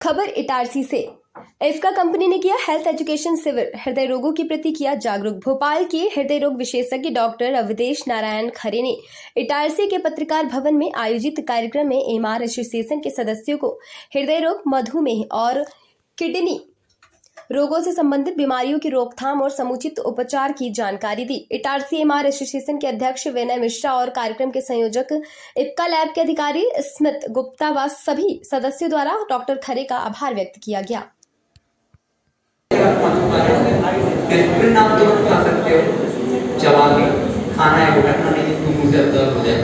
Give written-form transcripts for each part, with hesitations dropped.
खबर इटारसी से। इफ्का कंपनी ने किया हेल्थ एजुकेशन शिविर, हृदय रोगों के प्रति किया जागरूक। भोपाल के हृदय रोग विशेषज्ञ डॉक्टर अवधेश नारायण खरे ने इटारसी के पत्रकार भवन में आयोजित कार्यक्रम में एमआर एसोसिएशन के सदस्यों को हृदय रोग, मधुमेह और किडनी रोगों से संबंधित बीमारियों की रोकथाम और समुचित उपचार की जानकारी दी। इटारसी एमआर एसोसिएशन के अध्यक्ष विनय मिश्रा और कार्यक्रम के संयोजक इफ्का लैब के अधिकारी स्मित गुप्ता व सभी सदस्यों द्वारा डॉक्टर खरे का आभार व्यक्त किया गया। आप तुरंत खा सकते हो, चबा के खाना है, वो बैठना नहीं तो मुंह से दर्द हो जाए।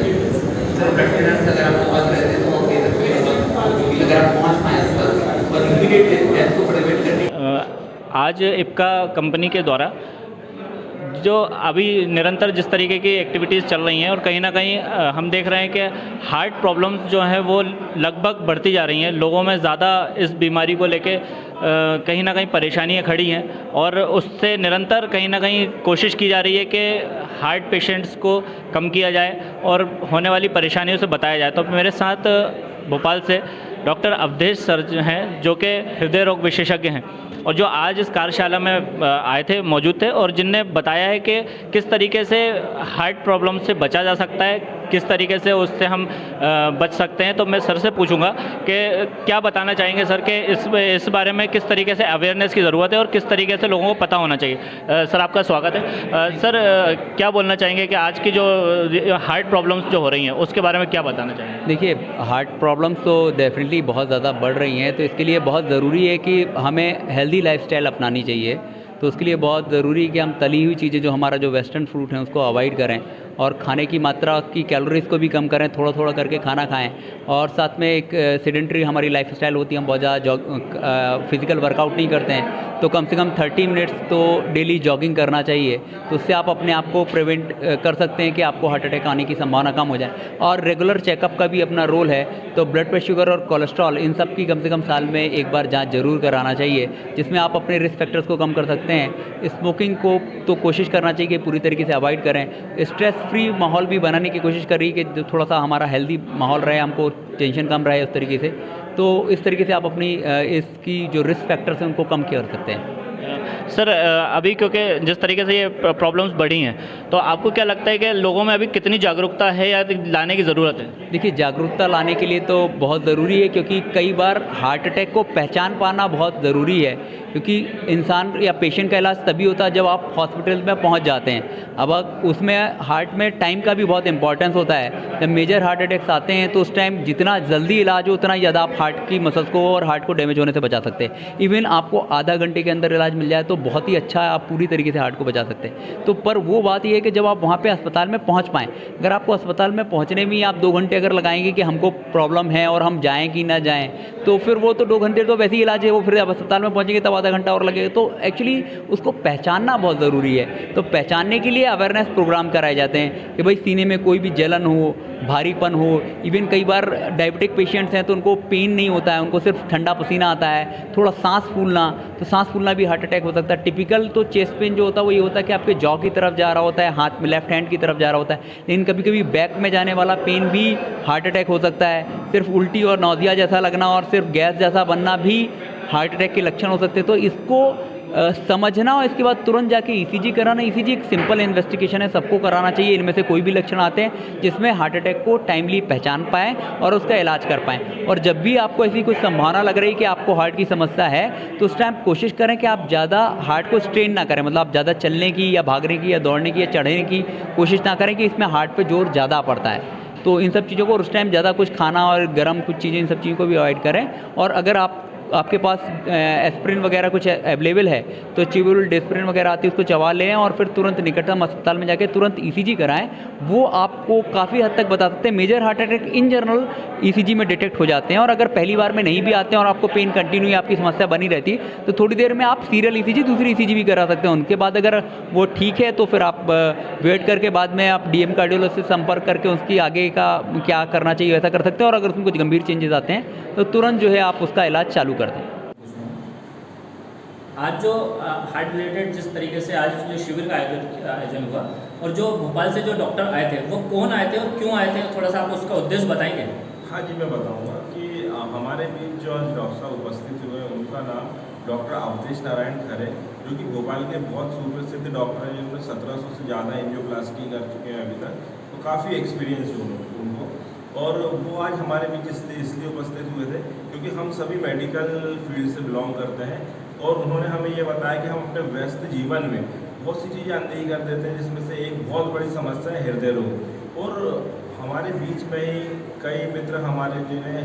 सर ब्लड प्रेशर अगर आपके पास रहते तो आप दे सकते हैं, अगर आप पहुंच पाए और इमीडिएट डेथ को प्रिवेंट करने। आज इफ्का कंपनी के द्वारा जो अभी निरंतर जिस तरीके की एक्टिविटीज़ चल रही हैं और कहीं ना कहीं हम देख रहे हैं कि हार्ट प्रॉब्लम्स जो हैं वो लगभग बढ़ती जा रही हैं। लोगों में ज़्यादा इस बीमारी को लेके कहीं ना कहीं परेशानियां खड़ी हैं और उससे निरंतर कहीं ना कहीं कोशिश की जा रही है कि हार्ट पेशेंट्स को कम किया जाए और होने वाली परेशानियों से बताया जाए। तो मेरे साथ भोपाल से डॉक्टर अवधेश सर हैं जो कि हृदय रोग विशेषज्ञ हैं और जो आज इस कार्यशाला में आए थे, मौजूद थे और जिनने बताया है कि किस तरीके से हार्ट प्रॉब्लम से बचा जा सकता है, किस तरीके से उससे हम बच सकते हैं। तो मैं सर से पूछूंगा कि क्या बताना चाहेंगे सर कि इस बारे में किस तरीके से अवेयरनेस की ज़रूरत है और किस तरीके से लोगों को पता होना चाहिए। सर आपका स्वागत है। सर क्या बोलना चाहेंगे कि आज की जो हार्ट प्रॉब्लम्स जो हो रही हैं उसके बारे में क्या बताना चाहेंगे? देखिए, हार्ट प्रॉब्लम्स तो डेफिनेटली बहुत ज़्यादा बढ़ रही हैं, तो इसके लिए बहुत ज़रूरी है कि हमें हेल्दी लाइफस्टाइल अपनानी चाहिए। तो उसके लिए बहुत ज़रूरी है कि हम तली हुई चीज़ें, जो हमारा जो वेस्टर्न फूड है, उसको अवॉइड करें और खाने की मात्रा की कैलोरीज़ को भी कम करें, थोड़ा थोड़ा करके खाना खाएं। और साथ में एक सेडेंटरी हमारी लाइफस्टाइल होती है, हम बहुत ज़्यादा फिज़िकल वर्कआउट नहीं करते हैं, तो कम से कम 30 मिनट्स तो डेली जॉगिंग करना चाहिए। तो उससे आप अपने आप को प्रिवेंट कर सकते हैं कि आपको हार्ट अटैक आने की संभावना कम हो जाए। और रेगुलर चेकअप का भी अपना रोल है, तो ब्लड प्रेशर, शुगर और कोलेस्ट्रॉल, इन सब की कम से कम साल में एक बार जांच जरूर कराना चाहिए, जिसमें आप अपने रिस्क फैक्टर्स को कम कर सकते हैं। स्मोकिंग को तो कोशिश करना चाहिए कि पूरी तरीके से अवॉइड करें। स्ट्रेस फ्री माहौल भी बनाने की कोशिश करिए कि जो थोड़ा सा हमारा हेल्दी माहौल रहे, हमको टेंशन कम रहे उस तरीके से। तो इस तरीके से आप अपनी इसकी जो रिस्क फैक्टर्स हैं उनको कम कर सकते हैं। सर अभी क्योंकि जिस तरीके से ये प्रॉब्लम्स बढ़ी हैं, तो आपको क्या लगता है कि लोगों में अभी कितनी जागरूकता है या लाने की ज़रूरत है? देखिए, जागरूकता लाने के लिए तो बहुत ज़रूरी है, क्योंकि कई बार हार्ट अटैक को पहचान पाना बहुत ज़रूरी है, क्योंकि इंसान या पेशेंट का इलाज तभी होता है जब आप हॉस्पिटल में पहुंच जाते हैं। अब उसमें हार्ट में टाइम का भी बहुत इंपॉर्टेंस होता है। जब मेजर हार्ट अटैक्स आते हैं तो उस टाइम जितना जल्दी इलाज हो उतना ही ज़्यादा आप हार्ट की मसल्स को और हार्ट को डैमेज होने से बचा सकते हैं। इवन आपको आधा घंटे के अंदर इलाज मिल जाए तो बहुत ही अच्छा है, आप पूरी तरीके से हार्ट को बचा सकते हैं। तो पर वो बात ये है कि जब आप वहाँ पे अस्पताल में पहुँच पाएँ, अगर आपको अस्पताल में पहुँचने में आप 2 घंटे अगर लगाएंगे कि हमको प्रॉब्लम है और हम जाएँ कि ना जाएँ, तो फिर वो तो 2 घंटे तो वैसे ही इलाज है, वो फिर आप अस्पताल में पहुँचेंगे तब आधा घंटा और लगेगा। तो एक्चुअली उसको पहचानना बहुत ज़रूरी है। तो पहचानने के लिए अवेयरनेस प्रोग्राम कराए जाते हैं कि भाई सीने में कोई भी जलन हो, भारीपन हो। इवन कई बार डायबिटिक पेशेंट्स हैं तो उनको पेन नहीं होता है, उनको सिर्फ ठंडा पसीना आता है, थोड़ा सांस फूलना, तो सांस फूलना भी हार्ट अटैक हो सकता है। टिपिकल तो चेस्ट पेन जो होता है वो ये होता है कि आपके जॉ की तरफ जा रहा होता है, हाथ में लेफ्ट हैंड की तरफ जा रहा होता है। लेकिन कभी कभी बैक में जाने वाला पेन भी हार्ट अटैक हो सकता है। सिर्फ उल्टी और नौजिया जैसा लगना और सिर्फ गैस जैसा बनना भी हार्ट अटैक के लक्षण हो सकते हैं। तो इसको समझना और इसके बाद तुरंत जाके ईसीजी कराना। ईसीजी एक सिंपल इन्वेस्टिगेशन है, सबको कराना चाहिए। इनमें से कोई भी लक्षण आते हैं जिसमें हार्ट अटैक को टाइमली पहचान पाएँ और उसका इलाज कर पाएँ। और जब भी आपको ऐसी कुछ संभावना लग रही है कि आपको हार्ट की समस्या है, तो उस टाइम कोशिश करें कि आप ज़्यादा हार्ट को स्ट्रेन ना करें, मतलब आप ज़्यादा चलने की या भागने की या दौड़ने की या चढ़ने की कोशिश ना करें कि इसमें हार्ट पर जोर ज़्यादा पड़ता है। तो इन सब चीज़ों को उस टाइम ज़्यादा कुछ खाना और गर्म कुछ चीज़ें, इन सब चीज़ों को भी अवॉइड करें। और अगर आपके पास एस्प्रिन वगैरह कुछ अवेलेबल है तो च्यूबुल डिस्प्रिन वगैरह आती है, उसको चबा लें और फिर तुरंत निकटतम अस्पताल में जाके तुरंत ईसीजी कराएं। वो आपको काफ़ी हद तक बता सकते हैं। Major heart attack in general ECG में डिटेक्ट हो जाते हैं। और अगर पहली बार में नहीं भी आते हैं और आपको पेन कंटिन्यू आपकी समस्या बनी रहती है, तो थोड़ी देर में आप सीरियल ईसीजी, दूसरी ईसीजी भी करा सकते हैं। उनके बाद अगर वो ठीक है तो फिर आप वेट करके बाद में आप डीएम कार्डियोलॉजिस्ट से संपर्क करके उसकी आगे का क्या करना चाहिए वैसा कर सकते हैं। और अगर उसमें कुछ गंभीर चेंजेस आते हैं तो तुरंत जो है आप उसका इलाज चालू कर दें। आज जो हार्ट रिलेटेड जिस तरीके से आज जो शिविर का आयोजन हुआ और जो भोपाल से जो डॉक्टर आए थे वो कौन आए थे और क्यों आए थे, थोड़ा सा आप उसका उद्देश्य बताएंगे? हाँ जी, मैं बताऊंगा कि हमारे बीच जो आज डॉक्टर साहब उपस्थित हुए हैं उनका नाम डॉक्टर अवधेश नारायण खरे, जो कि भोपाल के बहुत सुप्रसिद्ध डॉक्टर हैं, जिन्होंने 1700 से ज़्यादा एंजियोप्लास्टी कर चुके हैं अभी तक, तो काफ़ी एक्सपीरियंस है उनको। और वो आज हमारे बीच इसलिए उपस्थित हुए थे क्योंकि हम सभी मेडिकल फील्ड से बिलोंग करते हैं और उन्होंने हमें ये बताया कि हम अपने व्यस्त जीवन में बहुत सी चीज़ें अनदेखी कर देते हैं, जिसमें से एक बहुत बड़ी समस्या है हृदय रोग। और हमारे बीच में ही कई मित्र हमारे जिन्हें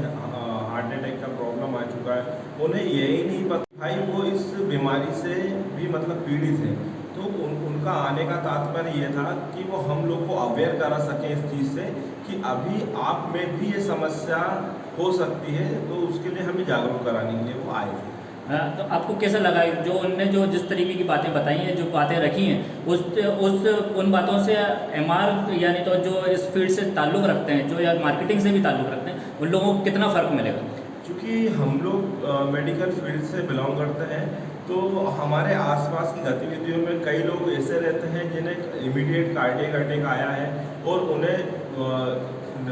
हार्ट अटैक का प्रॉब्लम आ चुका है, उन्हें यही नहीं पता भाई वो इस बीमारी से भी मतलब पीड़ित हैं। तो उनका आने का तात्पर्य ये था कि वो हम लोग को अवेयर करा सकें इस चीज़ से कि अभी आप में भी ये समस्या हो सकती है, तो उसके लिए हमें जागरूक कराने के लिए वो आए थे। तो आपको कैसा लगा जो उनने जो जिस तरीके की बातें बताई हैं, जो बातें रखी हैं, उन बातों से एमआर यानी तो जो इस फील्ड से ताल्लुक़ रखते हैं, जो या मार्केटिंग से भी ताल्लुक़ रखते हैं, उन लोगों को कितना फ़र्क मिलेगा? क्योंकि हम लोग मेडिकल फील्ड से बिलोंग करते हैं, तो हमारे आसपास की गतिविधियों में कई लोग ऐसे रहते हैं जिन्हें इमीडिएट कार्डियक अटैक आया है और उन्हें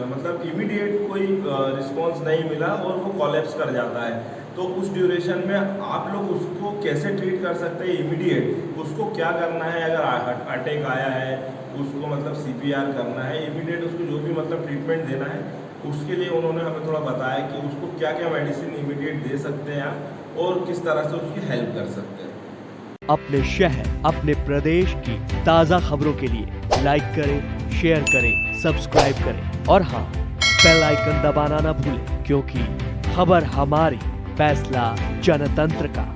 मतलब इमीडिएट कोई रिस्पांस नहीं मिला और वो कोलैप्स कर जाता है। तो उस ड्यूरेशन में आप लोग उसको कैसे ट्रीट कर सकते हैं इमीडिएट, उसको क्या करना है, अगर अटैक आया है उसको मतलब CPR करना है, इमीडिएट उसको जो भी मतलब ट्रीटमेंट देना है, उसके लिए उन्होंने हमें थोड़ा बताया कि उसको क्या क्या मेडिसिन इमीडिएट दे सकते हैं आप और किस तरह से उसकी हेल्प कर सकते हैं। अपने शहर, अपने प्रदेश की ताज़ा खबरों के लिए लाइक करें, शेयर करें, सब्सक्राइब करें और हाँ, बेल आइकन दबाना ना भूलें, क्योंकि खबर हमारी, फैसला जनतंत्र का।